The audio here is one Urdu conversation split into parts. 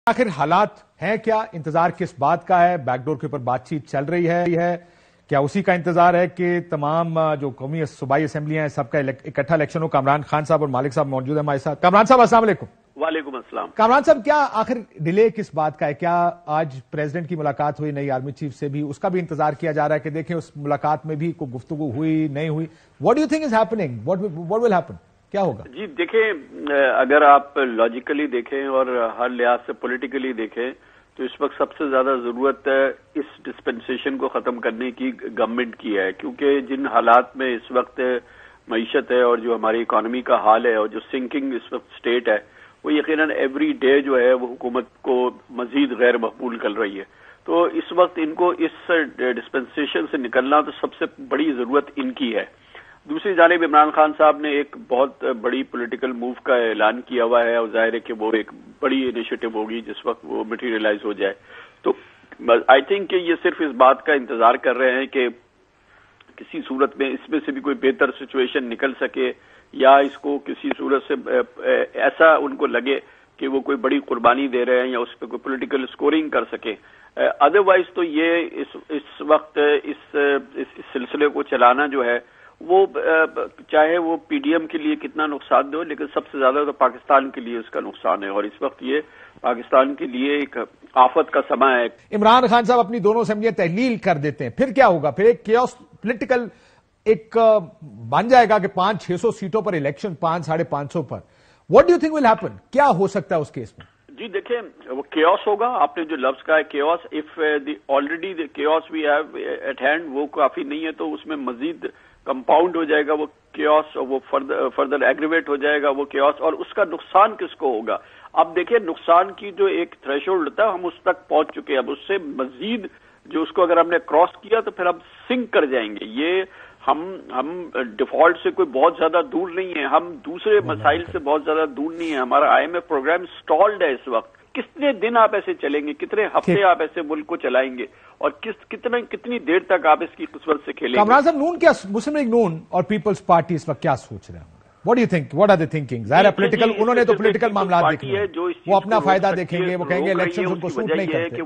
آخر حالات ہیں کیا؟ انتظار کس بات کا ہے؟ بیک ڈور کے اوپر بات چیت چل رہی ہے کیا اسی کا انتظار ہے کہ تمام جو قومی صوبائی اسمبلیاں ہیں سب کا اکٹھا الیکشن ہو؟ کامران خان صاحب اور مالک صاحب موجود ہیں ہمارے ساتھ۔ کامران صاحب السلام علیکم۔ وعلیکم السلام۔ کامران صاحب کیا آخر ڈیلے کس بات کا ہے؟ کیا آج پریزیڈنٹ کی ملاقات ہوئی نئی آرمی چیف سے بھی؟ اس کا بھی انتظار کیا جا رہا ہے کہ دیکھیں اس ملاقات میں بھی کوئی گفتگو ہوئی نہیں ہوئی؟ What do you think is happening? What will happen? کیا ہوگا؟ جی دیکھیں، اگر آپ لاجیکلی دیکھیں اور ہر لحاظ سے پولیٹیکلی دیکھیں تو اس وقت سب سے زیادہ ضرورت اس ڈسپنسیشن کو ختم کرنے کی گورنمنٹ کی ہے، کیونکہ جن حالات میں اس وقت معیشت ہے اور جو ہماری اکانومی کا حال ہے اور جو سنکنگ اس وقت اسٹیٹ ہے، وہ یقیناً ایوری ڈے جو ہے وہ حکومت کو مزید غیر مقبول کر رہی ہے۔ تو اس وقت ان کو اس ڈسپنسیشن سے نکلنا تو سب سے بڑی ضرورت ان کی ہے۔ دوسری جانب عمران خان صاحب نے ایک بہت بڑی پولیٹیکل موو کا اعلان کیا ہوا ہے اور ظاہر ہے کہ وہ ایک بڑی انیشیٹو ہوگی جس وقت وہ مٹیریلائز ہو جائے۔ تو آئی تھنک کہ یہ صرف اس بات کا انتظار کر رہے ہیں کہ کسی صورت میں اس میں سے بھی کوئی بہتر سچویشن نکل سکے، یا اس کو کسی صورت سے ایسا ان کو لگے کہ وہ کوئی بڑی قربانی دے رہے ہیں یا اس پہ کوئی پولیٹیکل اسکورنگ کر سکے۔ ادروائز تو یہ اس وقت اس سلسلے کو چلانا جو ہے وہ چاہے وہ پی ڈی ایم کے لیے کتنا نقصان دہ ہو، لیکن سب سے زیادہ تو پاکستان کے لیے اس کا نقصان ہے، اور اس وقت یہ پاکستان کے لیے ایک آفت کا سماں ہے۔ عمران خان صاحب اپنی دونوں اسمبلیاں تحلیل کر دیتے ہیں، پھر کیا ہوگا؟ پھر ایک کیوس پولیٹیکل ایک بن جائے گا کہ 500-600 سیٹوں پر الیکشن، 500-550 پر۔ What do you think will happen? کیا ہو سکتا ہے اس کیس میں؟ جی دیکھیں، وہ کیوس ہوگا۔ آپ نے جو لفظ کہا ہے chaos, of already the chaos we have at hand وہ کافی نہیں ہے تو اس میں مزید کمپاؤنڈ ہو جائے گا وہ کیوس، اور وہ فردر ایگریویٹ ہو جائے گا وہ کیوس، اور اس کا نقصان کس کو ہوگا؟ اب دیکھیں، نقصان کی جو ایک تھریش ہولڈ ہوتا ہے ہم اس تک پہنچ چکے ہیں، اب اس سے مزید جو اس کو اگر ہم نے کراس کیا تو پھر ہم سنک کر جائیں گے۔ یہ ہم ڈیفالٹ سے کوئی بہت زیادہ دور نہیں ہے، ہم دوسرے مسائل سے بہت زیادہ دور نہیں ہے۔ ہمارا آئی ایم ایف پروگرام سٹالڈ ہے اس وقت۔ کتنے دن آپ ایسے چلیں گے؟ کتنے ہفتے آپ ایسے ملک کو چلائیں گے؟ اور کتنی دیر تک آپ اس کی قسمت سے کھیلیں گے؟ کامران صاحب، نون کیا، مسلم لیگ نون اور پیپلز پارٹی اس وقت کیا سوچ رہے ہیں؟ What do you think? What are the thinking? ظاہر ہے پولیٹیکل، انہوں نے تو پولیٹیکل معاملات دیکھنے ہیں، وہ اپنا فائدہ دیکھیں گے، وہ کہیں گے الیکشن ان کو سوٹ نہیں کرتے۔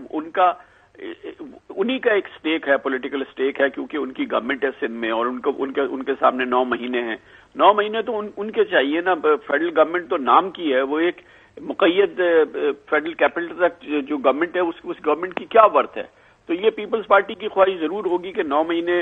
انہی کا ایک سٹیک ہے، پولیٹیکل سٹیک ہے، کیونکہ ان کی گورنمنٹ ہے سندھ میں اور ان کے سامنے 9 مہینے ہیں۔ 9 مہینے تو ان کے چاہیے نا۔ فیڈرل گورنمنٹ تو نام کی ہے، وہ ایک مقید فیڈرل کیپٹل تک جو گورنمنٹ ہے اس گورنمنٹ کی کیا ورتھ ہے؟ تو یہ پیپلز پارٹی کی خواہش ضرور ہوگی کہ 9 مہینے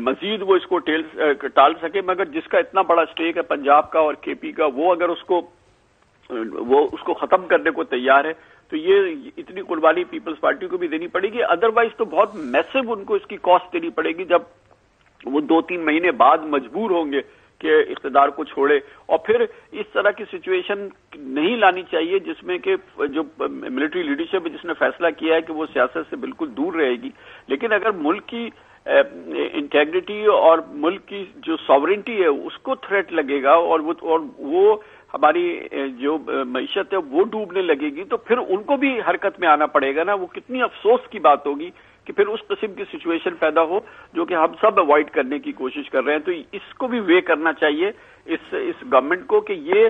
مزید وہ اس کو ٹال سکے، مگر جس کا اتنا بڑا سٹیک ہے پنجاب کا اور کے پی کا، وہ اگر اس کو ختم کرنے کو تیار ہے تو یہ اتنی قربانی پیپلز پارٹی کو بھی دینی پڑے گی۔ ادروائز تو بہت میسو ان کو اس کی کاسٹ دینی پڑے گی جب وہ 2-3 مہینے بعد مجبور ہوں گے کہ اقتدار کو چھوڑے۔ اور پھر اس طرح کی سچویشن نہیں لانی چاہیے جس میں کہ جو ملٹری لیڈرشپ جس نے فیصلہ کیا ہے کہ وہ سیاست سے بالکل دور رہے گی، لیکن اگر ملک کی انٹیگریٹی اور ملک کی جو ساورنٹی ہے اس کو تھریٹ لگے گا اور وہ ہماری جو معیشت ہے وہ ڈوبنے لگے گی، تو پھر ان کو بھی حرکت میں آنا پڑے گا نا۔ وہ کتنی افسوس کی بات ہوگی کہ پھر اس قسم کی سچویشن پیدا ہو جو کہ ہم سب اوائڈ کرنے کی کوشش کر رہے ہیں۔ تو اس کو بھی وے کرنا چاہیے اس گورنمنٹ کو کہ یہ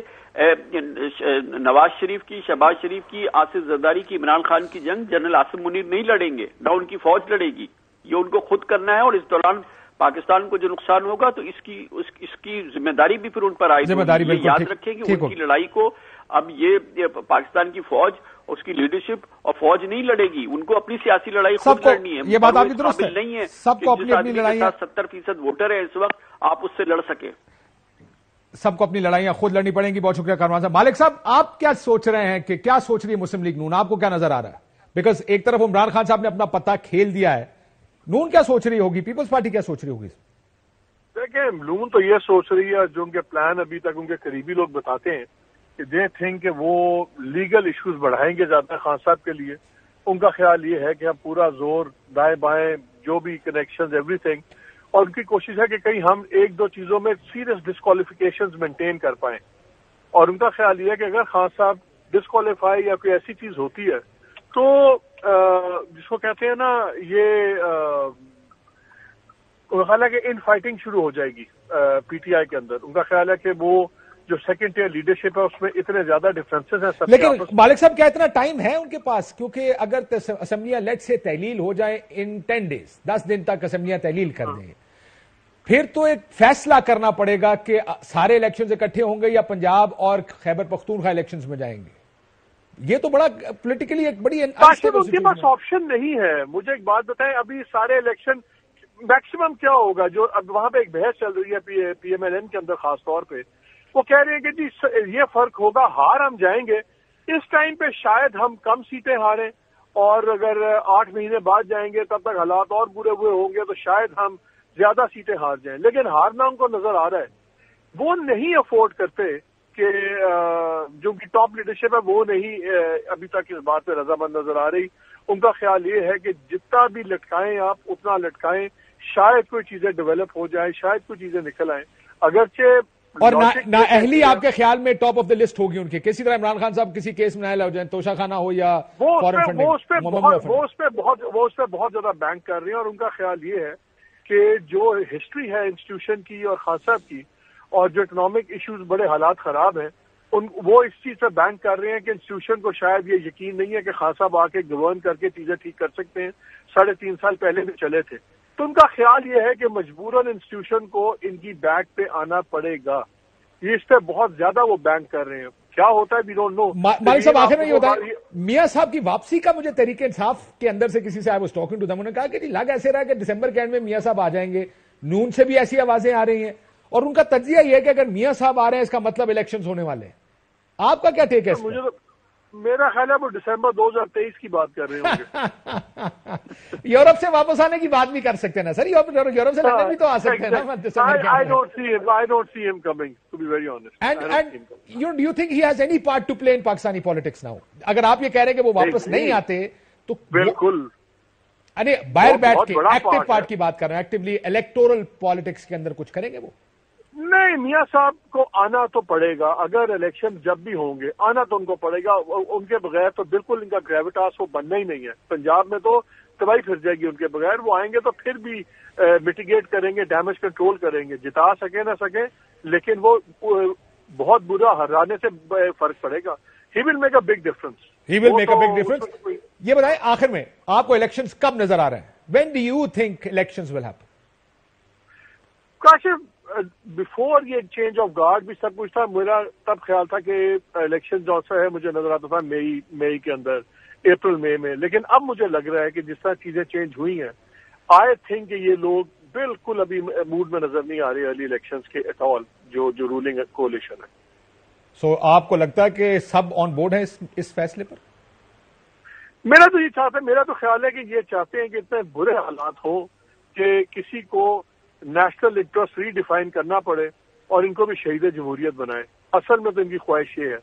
نواز شریف کی، شہباز شریف کی، آصف زرداری کی، عمران خان کی جنگ جنرل عاصم منیر نہیں لڑیں گے، نہ ان کی فوج لڑے گی، یہ ان کو خود کرنا ہے۔ اور اس دوران پاکستان کو جو نقصان ہوگا تو اس کی ذمہ داری بھی پھر ان پر آئے گی۔ یاد رکھیں کہ ان کی لڑائی کو اب یہ پاکستان کی فوج، اس کی لیڈرشپ اور فوج نہیں لڑے گی، ان کو اپنی سیاسی لڑائی خود لڑنی ہے۔ یہ بات آپ کی درست ہے، نہیں ہے سب کو اپنی اپنی لڑائیاں، 70% ووٹر ہے اس وقت، آپ اس سے لڑ سکے۔ سب کو اپنی لڑائیاں خود لڑنی پڑیں گی۔ بہت شکریہ کامران صاحب۔ مالک صاحب، آپ کیا سوچ رہے ہیں کہ کیا سوچ رہی ہے مسلم لیگ نون؟ آپ کو کیا نظر آ رہا ہے؟ بیکاز ایک طرف عمران خان صاحب نے اپنا پتہ کھیل دیا ہے، نون کیا سوچ رہی ہوگی؟ پیپلز پارٹی کیا سوچ رہی ہوگی؟ دیکھیں، نون تو یہ سوچ رہی ہے، جو ان کے پلان ابھی تک ان کے قریبی لوگ بتاتے ہیں کہ دے تھنک کہ وہ لیگل ایشوز بڑھائیں گے زیادہ خان صاحب کے لیے۔ ان کا خیال یہ ہے کہ ہم پورا زور دائیں بائیں جو بھی کنیکشنز ایوری تھنگ، اور ان کی کوشش ہے کہ کہیں ہم 1-2 چیزوں میں سیریس ڈسکوالیفیکیشنز مینٹین کر پائیں۔ اور ان کا خیال یہ ہے کہ اگر خان صاحب ڈسکوالیفائی یا کوئی ایسی چیز ہوتی ہے تو جس کو کہتے ہیں نا، یہ ان کا خیال ہے کہ ان فائٹنگ شروع ہو جائے گی پی ٹی آئی کے اندر۔ ان کا خیال ہے کہ وہ جو سیکنڈ ٹیئر لیڈرشپ ہے اس میں اتنے زیادہ ڈفرینسز ہیں سب کے لیکن آپس مالک صاحب کیا اتنا ٹائم ہے ان کے پاس؟ کیونکہ اگر اسمبلیاں لیٹ سے تحلیل ہو جائیں ان 10 days 10 دن تک اسمبلیاں تحلیل کر دیں، پھر تو ایک فیصلہ کرنا پڑے گا کہ سارے الیکشنز اکٹھے ہوں گے یا پنجاب اور خیبر پختونخوا الیکشنز میں جائیں گے. یہ تو بڑا پولیٹیکلی ایک بڑی ان کے پاس آپشن نہیں ہے. مجھے ایک بات بتائیں، ابھی سارے الیکشن میکسیمم کیا ہوگا؟ جو اب وہاں پہ ایک بحث چل رہی ہے پی ایم ایل این کے اندر خاص طور پہ، وہ کہہ رہے ہیں کہ جی یہ فرق ہوگا، ہار ہم جائیں گے اس ٹائم پہ شاید ہم کم سیٹیں ہاریں، اور اگر 8 مہینے بعد جائیں گے تب تک حالات اور برے ہوئے ہوں گے تو شاید ہم زیادہ سیٹیں ہار جائیں. لیکن ہارنا ان کو نظر آ رہا ہے، وہ نہیں افورڈ کرتے کہ جو کی ٹاپ لیڈرشپ ہے وہ نہیں ابھی تک اس بات پہ رضامند نظر آ رہی. ان کا خیال یہ ہے کہ جتنا بھی لٹکائیں آپ اتنا لٹکائیں، شاید کوئی چیزیں ڈیولپ ہو جائیں، شاید کوئی چیزیں نکل آئیں. اگرچہ اور نااہلی آپ کے خیال میں ٹاپ آف دا لسٹ ہوگی ان کی، کسی طرح عمران خان صاحب کسی کیس میں نائل ہو جائیں، توشہ خانہ ہو یا فورن فنڈنگ، وہ اس پہ بہت زیادہ بینک کر رہے ہیں. اور ان کا خیال یہ ہے کہ جو ہسٹری ہے انسٹیٹیوشن کی اور خان صاحب کی، اور جو اکنامک ایشوز بڑے حالات خراب ہیں، وہ اس چیز سے بینک کر رہے ہیں کہ انسٹیٹیوشن کو شاید یہ یقین نہیں ہے کہ خان صاحب آ کے گورن کر کے چیزیں ٹھیک کر سکتے ہیں. 3.5 سال پہلے بھی چلے تھے. تو ان کا خیال یہ ہے کہ مجبوراً انسٹیٹیوشن کو ان کی بیک پہ آنا پڑے گا. یہ اس پہ بہت زیادہ وہ بینک کر رہے ہیں. کیا ہوتا ہے وی ڈونٹ نو. مالک صاحب آخر میں یہ ہوتا ہے میاں صاحب کی واپسی کا، مجھے تحریک انصاف کے اندر سے کسی سے I was talking to them, انہوں نے کہا کہ لگ ایسے رہا کہ دسمبر کے اینڈ میں میاں صاحب آ جائیں گے. نون سے بھی ایسی آوازیں آ رہی ہیں اور ان کا تجزیہ یہ ہے کہ اگر میاں صاحب آ رہے ہیں اس کا مطلب الیکشنز ہونے والے ہیں. آپ کا کیا ٹیک ہے؟ مجھے میرا خیال ہے وہ دسمبر 2023 کی بات کر رہے ہوں گے. یورپ سے واپس آنے کی بات بھی کر سکتے ہیں نا سر، یورپ سے لندن بھی تو آ سکتے ہیں نا. I don't see him coming, to be very honest. And do you think he has any part to play in Pakistani politics now? اگر آپ یہ کہہ رہے ہیں کہ وہ واپس نہیں آتے تو بالکل باہر بیٹھ کے ایکٹیو پارٹ کی بات کر رہے ہیں، ایکٹیولی الیکٹورل پالیٹکس کے اندر کچھ کریں گے وہ؟ نہیں، میاں صاحب کو آنا تو پڑے گا. اگر الیکشن جب بھی ہوں گے آنا تو ان کو پڑے گا. ان کے بغیر تو بالکل ان کا گریویٹاس وہ بننا ہی نہیں ہے. پنجاب میں تو تباہی پھر جائے گی ان کے بغیر. وہ آئیں گے تو پھر بھی میٹیگیٹ کریں گے، ڈیمیج کنٹرول کریں گے. جتا سکے نہ سکے لیکن وہ بہت برا ہرانے سے فرق پڑے گا. He will make a big difference. یہ بتائیں آخر میں آپ کو الیکشنز کب نظر آ رہے ہیں؟ When do you think elections will happen? Kashif before یہ چینج آف گارڈ بھی سب کچھ تھا. میرا تب خیال تھا کہ الیکشن جو ہے مجھے نظر آتا تھا مئی کے اندر، اپریل مئی میں. لیکن اب مجھے لگ رہا ہے کہ جس طرح چیزیں چینج ہوئی ہیں، آئی تھنک کہ یہ لوگ بالکل ابھی موڈ میں نظر نہیں آ رہے ارلی الیکشنز کے ایٹ آل، جو رولنگ کولیشن ہے. سو آپ کو لگتا ہے کہ سب آن بورڈ ہیں اس فیصلے پر؟ میرا تو یہ چاہتا ہے، میرا تو خیال ہے کہ یہ چاہتے ہیں کہ اتنے برے حالات ہوں کہ کسی کو نیشنل انٹرسٹ ری ڈیفائن کرنا پڑے اور ان کو بھی شہید جمہوریت بنائے. اصل میں تو ان کی خواہش یہ ہے.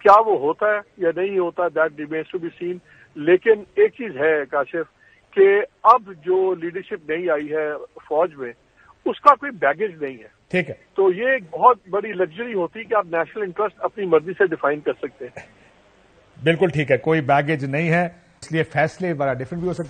کیا وہ ہوتا ہے یا نہیں ہوتا، that remains to be seen. لیکن ایک چیز ہے کاشف کہ اب جو لیڈرشپ نہیں آئی ہے فوج میں، اس کا کوئی بیگیج نہیں ہے. ٹھیک ہے، تو یہ ایک بہت بڑی لگژری ہوتی کہ آپ نیشنل انٹرسٹ اپنی مرضی سے ڈیفائن کر سکتے ہیں. بالکل ٹھیک ہے، کوئی بیگیج نہیں ہے، اس لیے فیصلے بڑا ڈفرنٹ بھی ہو سکتے ہیں.